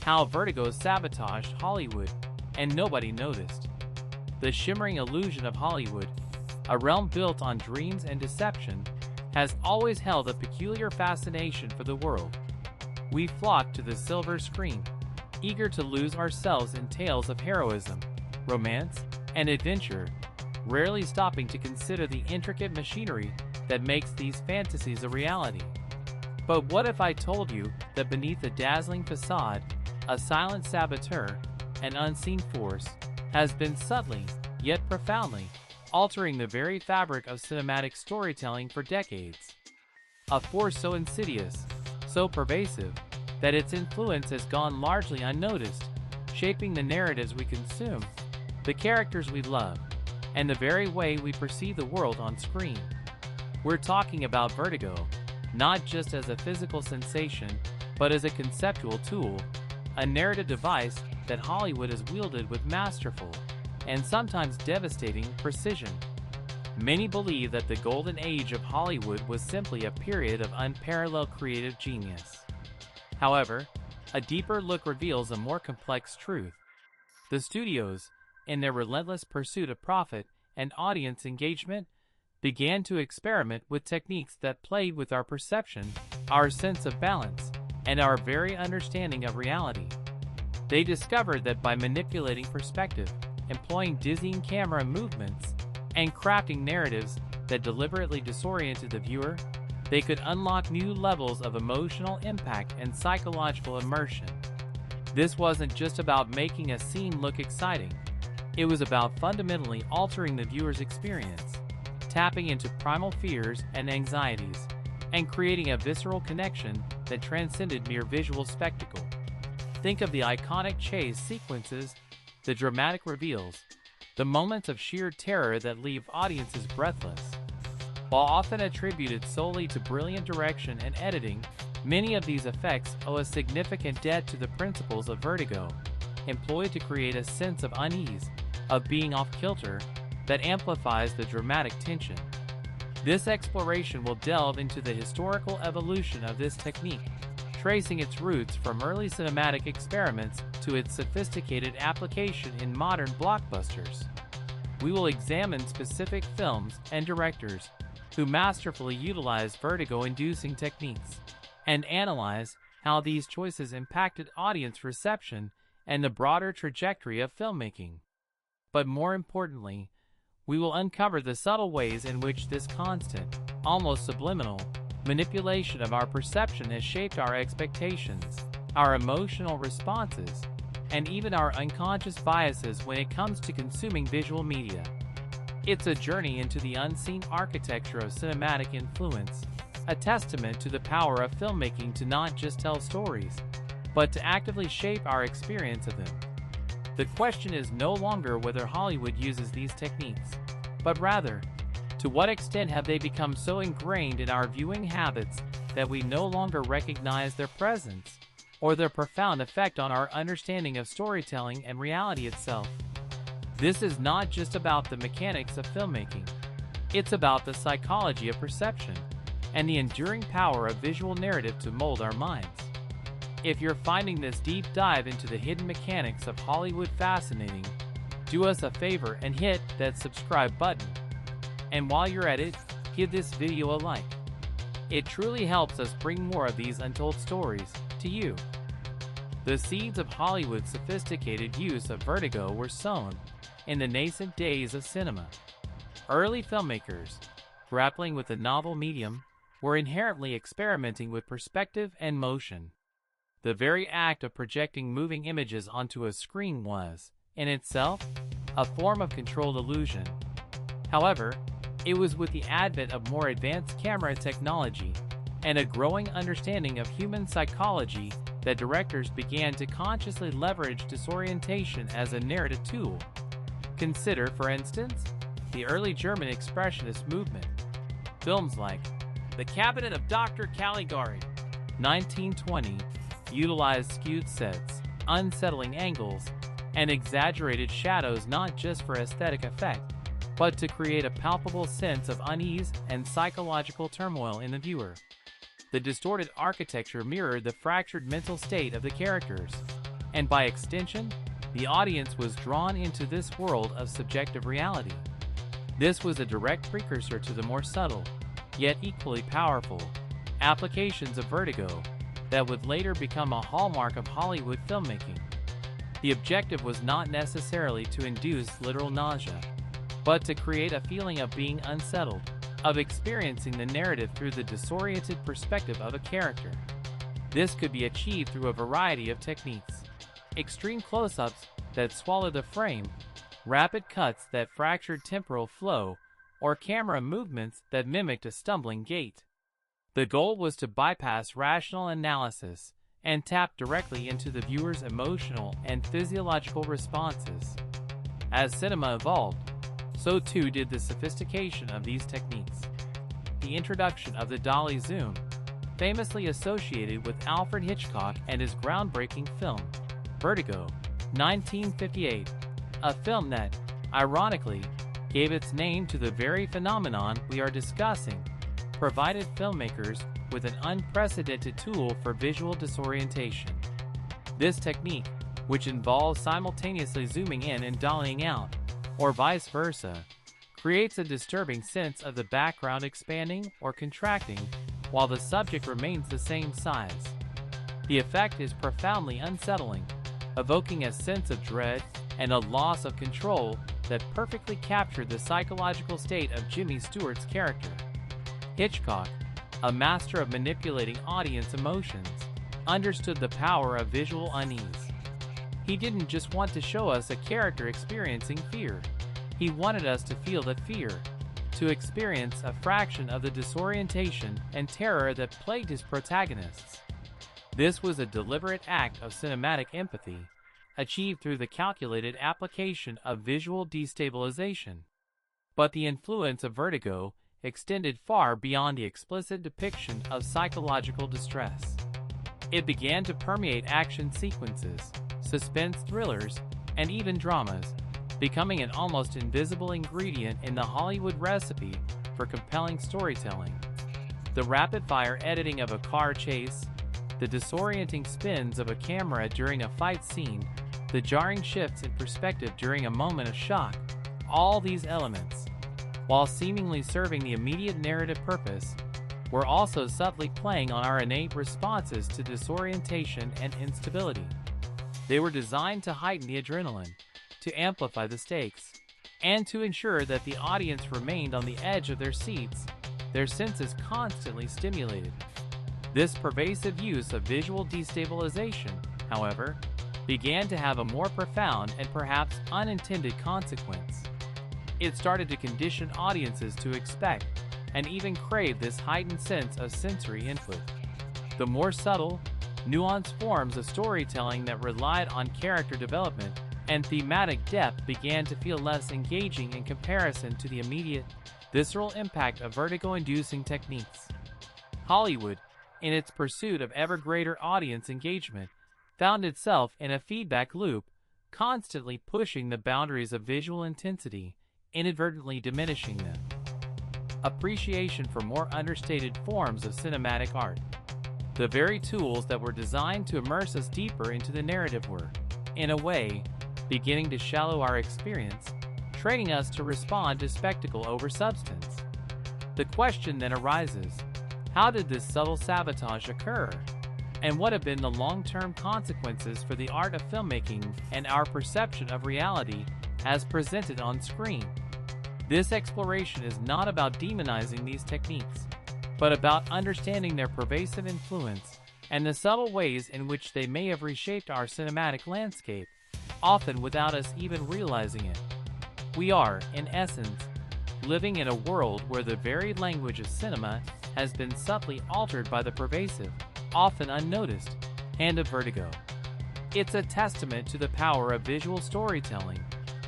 how Vertigo sabotaged Hollywood and nobody noticed. The shimmering illusion of Hollywood, a realm built on dreams and deception, has always held a peculiar fascination for the world. We flock to the silver screen, eager to lose ourselves in tales of heroism, romance, and adventure, rarely stopping to consider the intricate machinery that makes these fantasies a reality. But what if I told you that beneath the dazzling facade, a silent saboteur, an unseen force, has been subtly, yet profoundly, altering the very fabric of cinematic storytelling for decades? A force so insidious, so pervasive, that its influence has gone largely unnoticed, shaping the narratives we consume, the characters we love, and the very way we perceive the world on screen. We're talking about Vertigo, not just as a physical sensation, but as a conceptual tool, a narrative device that Hollywood has wielded with masterful, and sometimes devastating, precision. Many believe that the golden age of Hollywood was simply a period of unparalleled creative genius. However, a deeper look reveals a more complex truth. The studios, in their relentless pursuit of profit and audience engagement, began to experiment with techniques that played with our perception, our sense of balance, and our very understanding of reality. They discovered that by manipulating perspective, employing dizzying camera movements, and crafting narratives that deliberately disoriented the viewer, they could unlock new levels of emotional impact and psychological immersion. This wasn't just about making a scene look exciting. It was about fundamentally altering the viewer's experience, tapping into primal fears and anxieties, and creating a visceral connection that transcended mere visual spectacle. Think of the iconic chase sequences, the dramatic reveals, the moments of sheer terror that leave audiences breathless. While often attributed solely to brilliant direction and editing, many of these effects owe a significant debt to the principles of Vertigo, employed to create a sense of unease, of being off-kilter, that amplifies the dramatic tension. This exploration will delve into the historical evolution of this technique, tracing its roots from early cinematic experiments to its sophisticated application in modern blockbusters. We will examine specific films and directors who masterfully utilize vertigo-inducing techniques, and analyze how these choices impacted audience reception and the broader trajectory of filmmaking. But more importantly, we will uncover the subtle ways in which this constant, almost subliminal, manipulation of our perception has shaped our expectations, our emotional responses, and even our unconscious biases when it comes to consuming visual media. It's a journey into the unseen architecture of cinematic influence, a testament to the power of filmmaking to not just tell stories, but to actively shape our experience of them. The question is no longer whether Hollywood uses these techniques, but rather, to what extent have they become so ingrained in our viewing habits that we no longer recognize their presence, or their profound effect on our understanding of storytelling and reality itself? This is not just about the mechanics of filmmaking. It's about the psychology of perception and the enduring power of visual narrative to mold our minds. If you're finding this deep dive into the hidden mechanics of Hollywood fascinating, do us a favor and hit that subscribe button. And while you're at it, give this video a like. It truly helps us bring more of these untold stories to you. The seeds of Hollywood's sophisticated use of vertigo were sown in the nascent days of cinema. Early filmmakers, grappling with the novel medium, were inherently experimenting with perspective and motion. The very act of projecting moving images onto a screen was, in itself, a form of controlled illusion. However, it was with the advent of more advanced camera technology and a growing understanding of human psychology that directors began to consciously leverage disorientation as a narrative tool. Consider, for instance, the early German expressionist movement. Films like The Cabinet of Dr. Caligari, 1920, utilized skewed sets, unsettling angles, and exaggerated shadows not just for aesthetic effect, but to create a palpable sense of unease and psychological turmoil in the viewer. The distorted architecture mirrored the fractured mental state of the characters, and by extension, the audience was drawn into this world of subjective reality. This was a direct precursor to the more subtle, yet equally powerful, applications of Vertigo that would later become a hallmark of Hollywood filmmaking. The objective was not necessarily to induce literal nausea, but to create a feeling of being unsettled, of experiencing the narrative through the disoriented perspective of a character. This could be achieved through a variety of techniques: extreme close-ups that swallowed the frame, rapid cuts that fractured temporal flow, or camera movements that mimicked a stumbling gait. The goal was to bypass rational analysis and tap directly into the viewer's emotional and physiological responses. As cinema evolved, so too did the sophistication of these techniques. The introduction of the dolly zoom, famously associated with Alfred Hitchcock and his groundbreaking film, Vertigo, 1958, a film that, ironically, gave its name to the very phenomenon we are discussing, provided filmmakers with an unprecedented tool for visual disorientation. This technique, which involves simultaneously zooming in and dollying out, or vice versa, creates a disturbing sense of the background expanding or contracting while the subject remains the same size. The effect is profoundly unsettling, evoking a sense of dread and a loss of control that perfectly captured the psychological state of Jimmy Stewart's character. Hitchcock, a master of manipulating audience emotions, understood the power of visual unease. He didn't just want to show us a character experiencing fear. He wanted us to feel that fear, to experience a fraction of the disorientation and terror that plagued his protagonists. This was a deliberate act of cinematic empathy, achieved through the calculated application of visual destabilization. But the influence of Vertigo extended far beyond the explicit depiction of psychological distress. It began to permeate action sequences, suspense thrillers, and even dramas, becoming an almost invisible ingredient in the Hollywood recipe for compelling storytelling. The rapid-fire editing of a car chase, the disorienting spins of a camera during a fight scene, the jarring shifts in perspective during a moment of shock, all these elements, while seemingly serving the immediate narrative purpose, were also subtly playing on our innate responses to disorientation and instability. They were designed to heighten the adrenaline, to amplify the stakes, and to ensure that the audience remained on the edge of their seats, their senses constantly stimulated. This pervasive use of visual destabilization, however, began to have a more profound and perhaps unintended consequence. It started to condition audiences to expect and even crave this heightened sense of sensory input. The more subtle, nuanced forms of storytelling that relied on character development and thematic depth began to feel less engaging in comparison to the immediate, visceral impact of vertigo-inducing techniques. Hollywood, in its pursuit of ever greater audience engagement, found itself in a feedback loop, constantly pushing the boundaries of visual intensity, inadvertently diminishing them. Appreciation for more understated forms of cinematic art. The very tools that were designed to immerse us deeper into the narrative were, in a way, beginning to shallow our experience, training us to respond to spectacle over substance. The question then arises, how did this subtle sabotage occur? And what have been the long-term consequences for the art of filmmaking and our perception of reality as presented on screen? This exploration is not about demonizing these techniques, but about understanding their pervasive influence and the subtle ways in which they may have reshaped our cinematic landscape, often without us even realizing it. We are, in essence, living in a world where the very language of cinema has been subtly altered by the pervasive, often unnoticed, hand of Vertigo. It's a testament to the power of visual storytelling,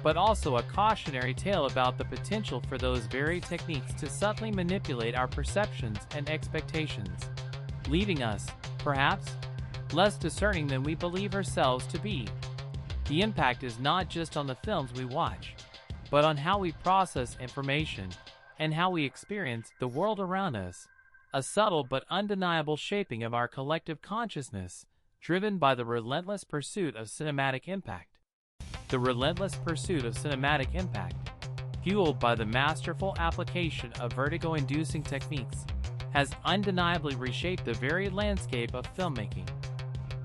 but also a cautionary tale about the potential for those very techniques to subtly manipulate our perceptions and expectations, leaving us, perhaps, less discerning than we believe ourselves to be. The impact is not just on the films we watch, but on how we process information and how we experience the world around us, a subtle but undeniable shaping of our collective consciousness, driven by the relentless pursuit of cinematic impact. The relentless pursuit of cinematic impact, fueled by the masterful application of vertigo-inducing techniques, has undeniably reshaped the very landscape of filmmaking.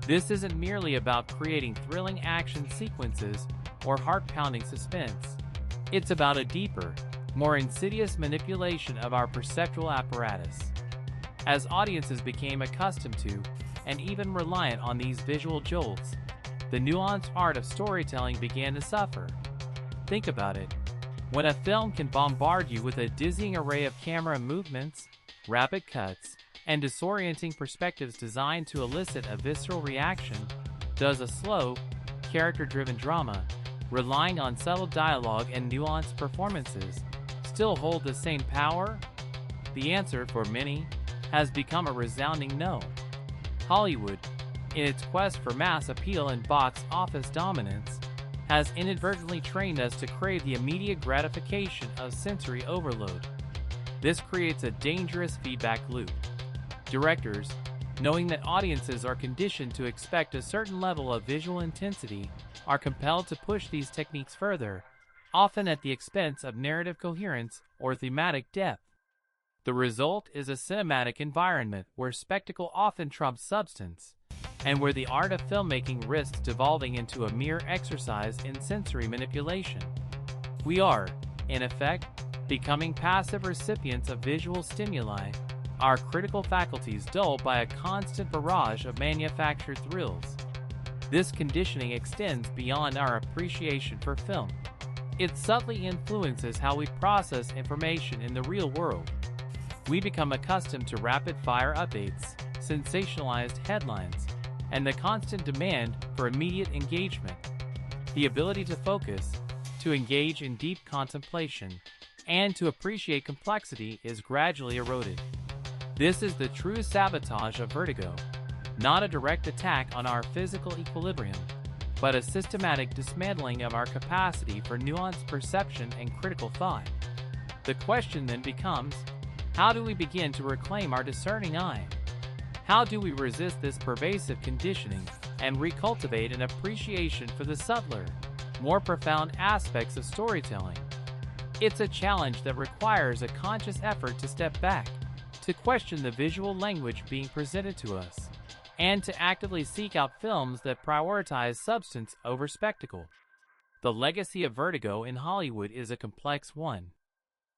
This isn't merely about creating thrilling action sequences or heart-pounding suspense. It's about a deeper, more insidious manipulation of our perceptual apparatus. As audiences became accustomed to, and even reliant on these visual jolts, the nuanced art of storytelling began to suffer. Think about it. When a film can bombard you with a dizzying array of camera movements, rapid cuts, and disorienting perspectives designed to elicit a visceral reaction, does a slow, character-driven drama, relying on subtle dialogue and nuanced performances, still hold the same power? The answer, for many, has become a resounding no. Hollywood, in its quest for mass appeal and box office dominance, has inadvertently trained us to crave the immediate gratification of sensory overload. This creates a dangerous feedback loop. Directors, knowing that audiences are conditioned to expect a certain level of visual intensity, are compelled to push these techniques further, often at the expense of narrative coherence or thematic depth. The result is a cinematic environment where spectacle often trumps substance, and where the art of filmmaking risks devolving into a mere exercise in sensory manipulation. We are, in effect, becoming passive recipients of visual stimuli, our critical faculties dulled by a constant barrage of manufactured thrills. This conditioning extends beyond our appreciation for film. It subtly influences how we process information in the real world. We become accustomed to rapid-fire updates, sensationalized headlines, and the constant demand for immediate engagement. The ability to focus, to engage in deep contemplation, and to appreciate complexity is gradually eroded. This is the true sabotage of Vertigo, not a direct attack on our physical equilibrium, but a systematic dismantling of our capacity for nuanced perception and critical thought. The question then becomes, how do we begin to reclaim our discerning eye? How do we resist this pervasive conditioning and recultivate an appreciation for the subtler, more profound aspects of storytelling? It's a challenge that requires a conscious effort to step back, to question the visual language being presented to us, and to actively seek out films that prioritize substance over spectacle. The legacy of Vertigo in Hollywood is a complex one.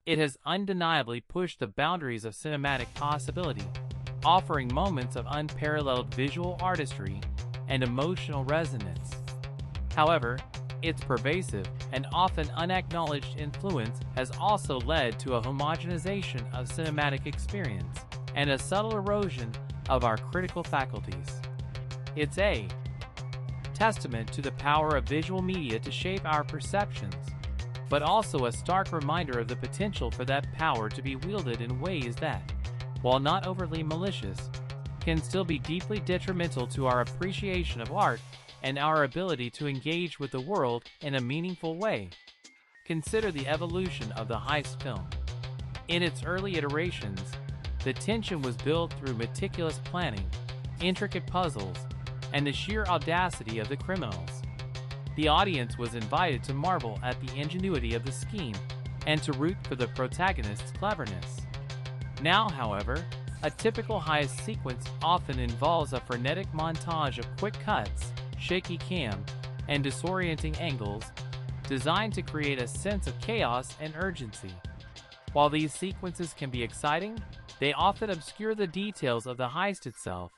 It has undeniably pushed the boundaries of cinematic possibility, offering moments of unparalleled visual artistry and emotional resonance. However, its pervasive and often unacknowledged influence has also led to a homogenization of cinematic experience and a subtle erosion of our critical faculties. It's a testament to the power of visual media to shape our perceptions, but also a stark reminder of the potential for that power to be wielded in ways that, while not overtly malicious, can still be deeply detrimental to our appreciation of art and our ability to engage with the world in a meaningful way. Consider the evolution of the heist film. In its early iterations, the tension was built through meticulous planning, intricate puzzles, and the sheer audacity of the criminals. The audience was invited to marvel at the ingenuity of the scheme and to root for the protagonist's cleverness. Now, however, a typical heist sequence often involves a frenetic montage of quick cuts, shaky cam, and disorienting angles designed to create a sense of chaos and urgency. While these sequences can be exciting, they often obscure the details of the heist itself,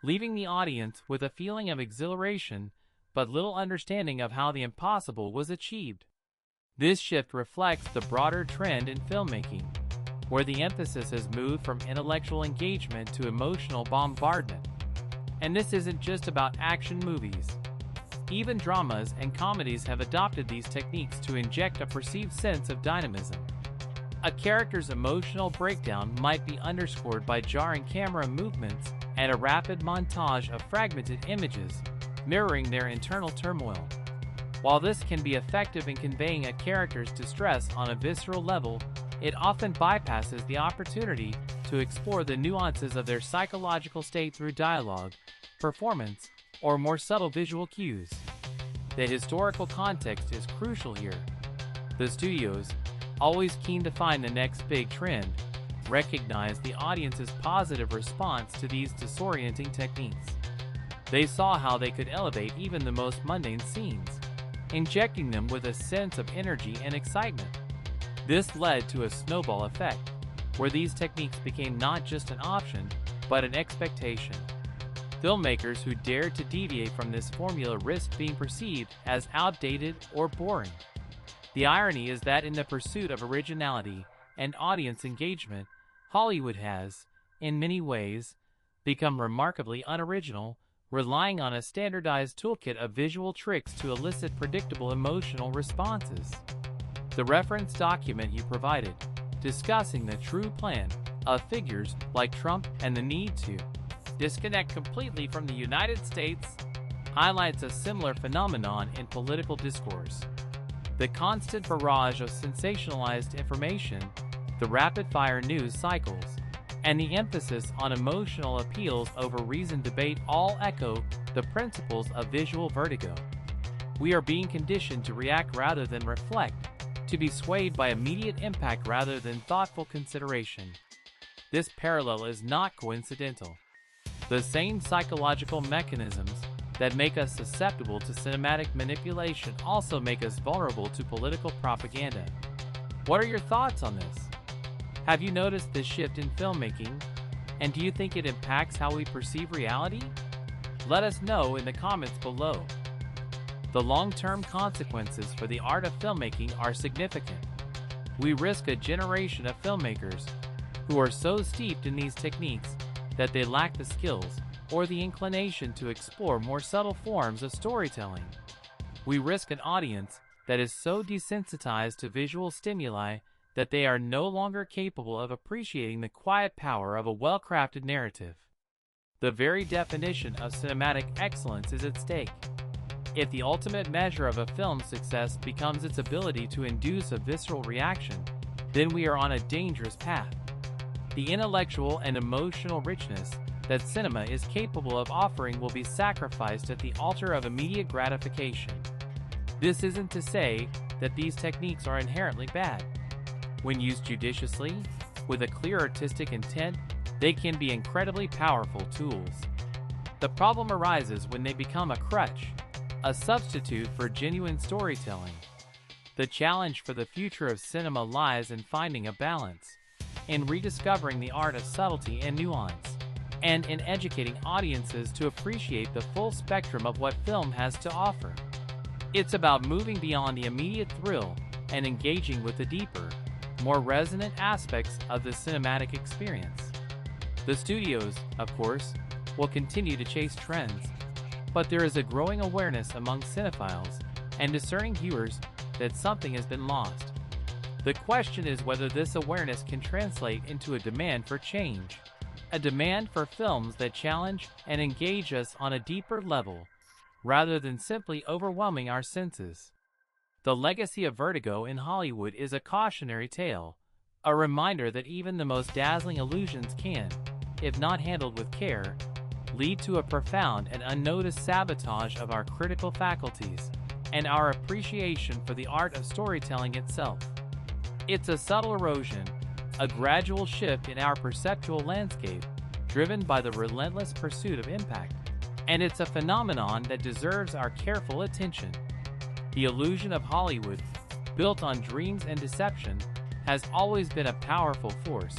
leaving the audience with a feeling of exhilaration but little understanding of how the impossible was achieved. This shift reflects the broader trend in filmmaking, where the emphasis has moved from intellectual engagement to emotional bombardment. And this isn't just about action movies. Even dramas and comedies have adopted these techniques to inject a perceived sense of dynamism. A character's emotional breakdown might be underscored by jarring camera movements and a rapid montage of fragmented images, mirroring their internal turmoil. While this can be effective in conveying a character's distress on a visceral level, it often bypasses the opportunity to explore the nuances of their psychological state through dialogue, performance, or more subtle visual cues. The historical context is crucial here. The studios, always keen to find the next big trend, recognize the audience's positive response to these disorienting techniques. They saw how they could elevate even the most mundane scenes, injecting them with a sense of energy and excitement. This led to a snowball effect, where these techniques became not just an option, but an expectation. Filmmakers who dared to deviate from this formula risked being perceived as outdated or boring. The irony is that in the pursuit of originality and audience engagement, Hollywood has, in many ways, become remarkably unoriginal, relying on a standardized toolkit of visual tricks to elicit predictable emotional responses. The reference document you provided, discussing the true plan of figures like Trump and the need to disconnect completely from the United States, highlights a similar phenomenon in political discourse. The constant barrage of sensationalized information, the rapid-fire news cycles, and the emphasis on emotional appeals over reasoned debate all echo the principles of visual vertigo. We are being conditioned to react rather than reflect, to be swayed by immediate impact rather than thoughtful consideration. This parallel is not coincidental. The same psychological mechanisms that make us susceptible to cinematic manipulation also make us vulnerable to political propaganda. What are your thoughts on this? Have you noticed this shift in filmmaking, and do you think it impacts how we perceive reality? Let us know in the comments below. The long-term consequences for the art of filmmaking are significant. We risk a generation of filmmakers who are so steeped in these techniques that they lack the skills or the inclination to explore more subtle forms of storytelling. We risk an audience that is so desensitized to visual stimuli that they are no longer capable of appreciating the quiet power of a well-crafted narrative. The very definition of cinematic excellence is at stake. If the ultimate measure of a film's success becomes its ability to induce a visceral reaction, then we are on a dangerous path. The intellectual and emotional richness that cinema is capable of offering will be sacrificed at the altar of immediate gratification. This isn't to say that these techniques are inherently bad. When used judiciously, with a clear artistic intent, they can be incredibly powerful tools. The problem arises when they become a crutch, a substitute for genuine storytelling. The challenge for the future of cinema lies in finding a balance, in rediscovering the art of subtlety and nuance, and in educating audiences to appreciate the full spectrum of what film has to offer. It's about moving beyond the immediate thrill and engaging with the deeper, more resonant aspects of the cinematic experience. The studios, of course, will continue to chase trends, but there is a growing awareness among cinephiles and discerning viewers that something has been lost. The question is whether this awareness can translate into a demand for change, a demand for films that challenge and engage us on a deeper level, rather than simply overwhelming our senses. The legacy of Vertigo in Hollywood is a cautionary tale, a reminder that even the most dazzling illusions can, if not handled with care, lead to a profound and unnoticed sabotage of our critical faculties and our appreciation for the art of storytelling itself. It's a subtle erosion, a gradual shift in our perceptual landscape, driven by the relentless pursuit of impact, and it's a phenomenon that deserves our careful attention. The illusion of Hollywood, built on dreams and deception, has always been a powerful force,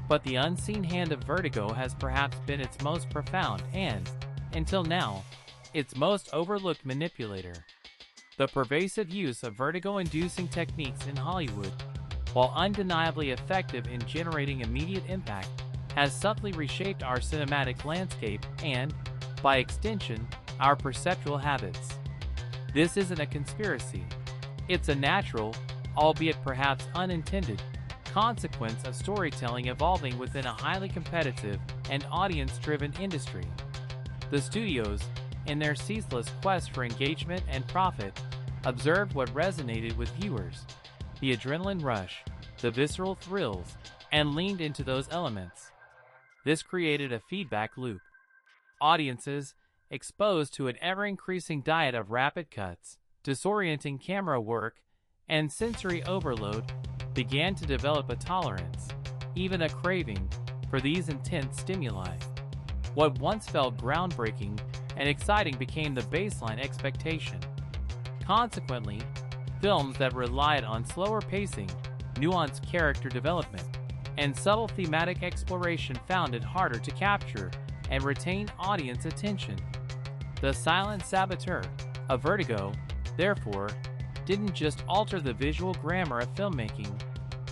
but the unseen hand of Vertigo has perhaps been its most profound and, until now, its most overlooked manipulator. The pervasive use of vertigo-inducing techniques in Hollywood, while undeniably effective in generating immediate impact, has subtly reshaped our cinematic landscape and, by extension, our perceptual habits. This isn't a conspiracy. It's a natural, albeit perhaps unintended, consequence of storytelling evolving within a highly competitive and audience-driven industry. The studios, in their ceaseless quest for engagement and profit, observed what resonated with viewers, the adrenaline rush, the visceral thrills, and leaned into those elements. This created a feedback loop. Audiences, exposed to an ever-increasing diet of rapid cuts, disorienting camera work, and sensory overload, began to develop a tolerance, even a craving, for these intense stimuli. What once felt groundbreaking and exciting became the baseline expectation. Consequently, films that relied on slower pacing, nuanced character development, and subtle thematic exploration found it harder to capture and retain audience attention. The silent saboteur of Vertigo, therefore, didn't just alter the visual grammar of filmmaking,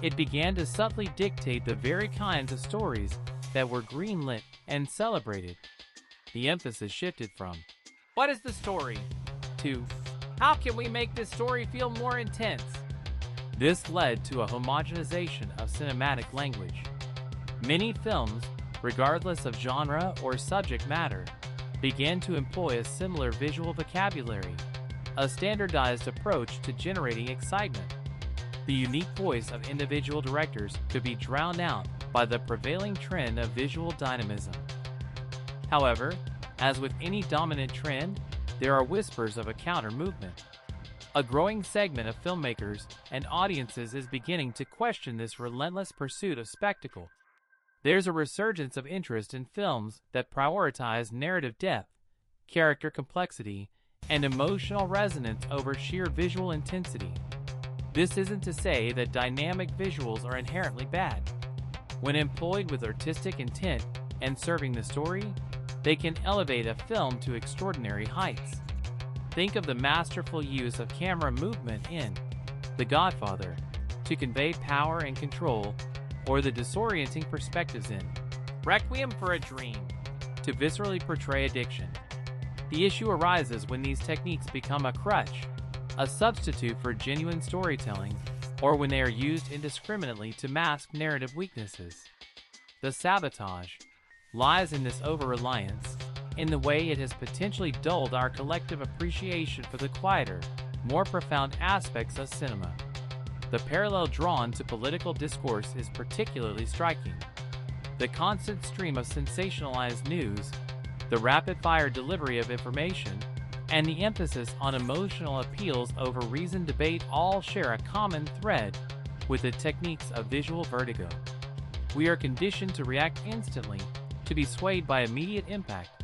it began to subtly dictate the very kinds of stories that were greenlit and celebrated. The emphasis shifted from, "What is the story?" to, "How can we make this story feel more intense?" This led to a homogenization of cinematic language. Many films, regardless of genre or subject matter, began to employ a similar visual vocabulary, a standardized approach to generating excitement. The unique voice of individual directors could be drowned out by the prevailing trend of visual dynamism. However, as with any dominant trend, there are whispers of a counter-movement. A growing segment of filmmakers and audiences is beginning to question this relentless pursuit of spectacle. There's a resurgence of interest in films that prioritize narrative depth, character complexity, and emotional resonance over sheer visual intensity. This isn't to say that dynamic visuals are inherently bad. When employed with artistic intent and serving the story, they can elevate a film to extraordinary heights. Think of the masterful use of camera movement in The Godfather to convey power and control, or the disorienting perspectives in Requiem for a Dream to viscerally portray addiction. The issue arises when these techniques become a crutch, a substitute for genuine storytelling, or when they are used indiscriminately to mask narrative weaknesses. The sabotage lies in this over-reliance, in the way it has potentially dulled our collective appreciation for the quieter, more profound aspects of cinema. The parallel drawn to political discourse is particularly striking. The constant stream of sensationalized news, the rapid-fire delivery of information, and the emphasis on emotional appeals over reasoned debate all share a common thread with the techniques of visual vertigo. We are conditioned to react instantly, to be swayed by immediate impact,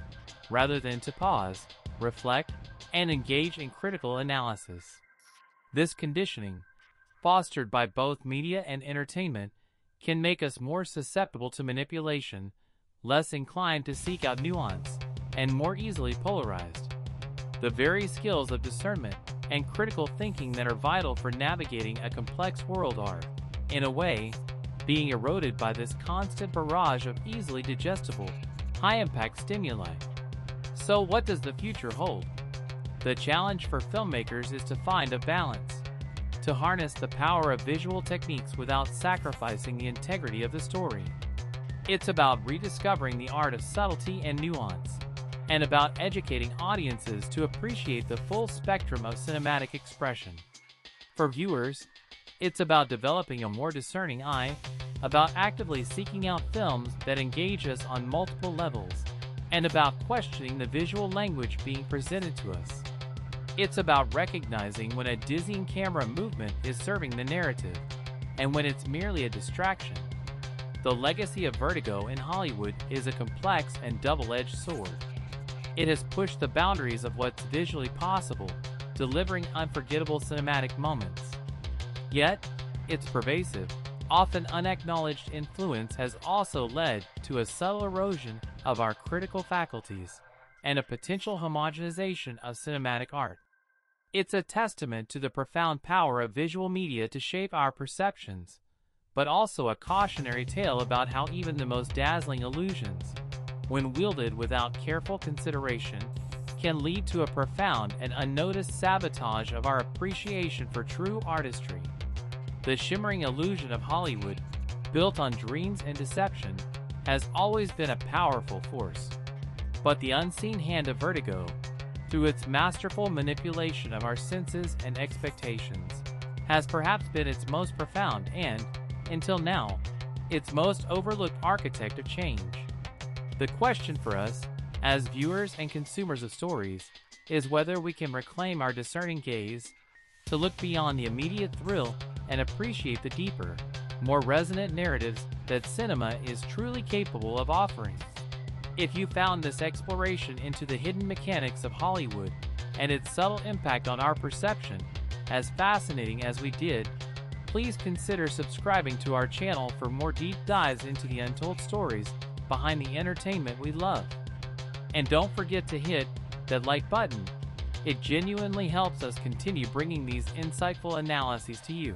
rather than to pause, reflect, and engage in critical analysis. This conditioning, fostered by both media and entertainment, can make us more susceptible to manipulation, less inclined to seek out nuance, and more easily polarized. The very skills of discernment and critical thinking that are vital for navigating a complex world are, in a way, being eroded by this constant barrage of easily digestible, high-impact stimuli. So what does the future hold? The challenge for filmmakers is to find a balance, to harness the power of visual techniques without sacrificing the integrity of the story. It's about rediscovering the art of subtlety and nuance, and about educating audiences to appreciate the full spectrum of cinematic expression. For viewers, it's about developing a more discerning eye, about actively seeking out films that engage us on multiple levels, and about questioning the visual language being presented to us. It's about recognizing when a dizzying camera movement is serving the narrative, and when it's merely a distraction. The legacy of Vertigo in Hollywood is a complex and double-edged sword. It has pushed the boundaries of what's visually possible, delivering unforgettable cinematic moments. Yet, its pervasive, often unacknowledged influence has also led to a subtle erosion of our critical faculties and a potential homogenization of cinematic art. It's a testament to the profound power of visual media to shape our perceptions, but also a cautionary tale about how even the most dazzling illusions, when wielded without careful consideration, can lead to a profound and unnoticed sabotage of our appreciation for true artistry. The shimmering illusion of Hollywood, built on dreams and deception, has always been a powerful force. But the unseen hand of Vertigo, through its masterful manipulation of our senses and expectations, has perhaps been its most profound and, until now, its most overlooked architect of change. The question for us, as viewers and consumers of stories is whether we can reclaim our discerning gaze to look beyond the immediate thrill and appreciate the deeper, more resonant narratives that cinema is truly capable of offering. If you found this exploration into the hidden mechanics of Hollywood and its subtle impact on our perception as fascinating as we did, please consider subscribing to our channel for more deep dives into the untold stories behind the entertainment we love. And don't forget to hit that like button. It genuinely helps us continue bringing these insightful analyses to you.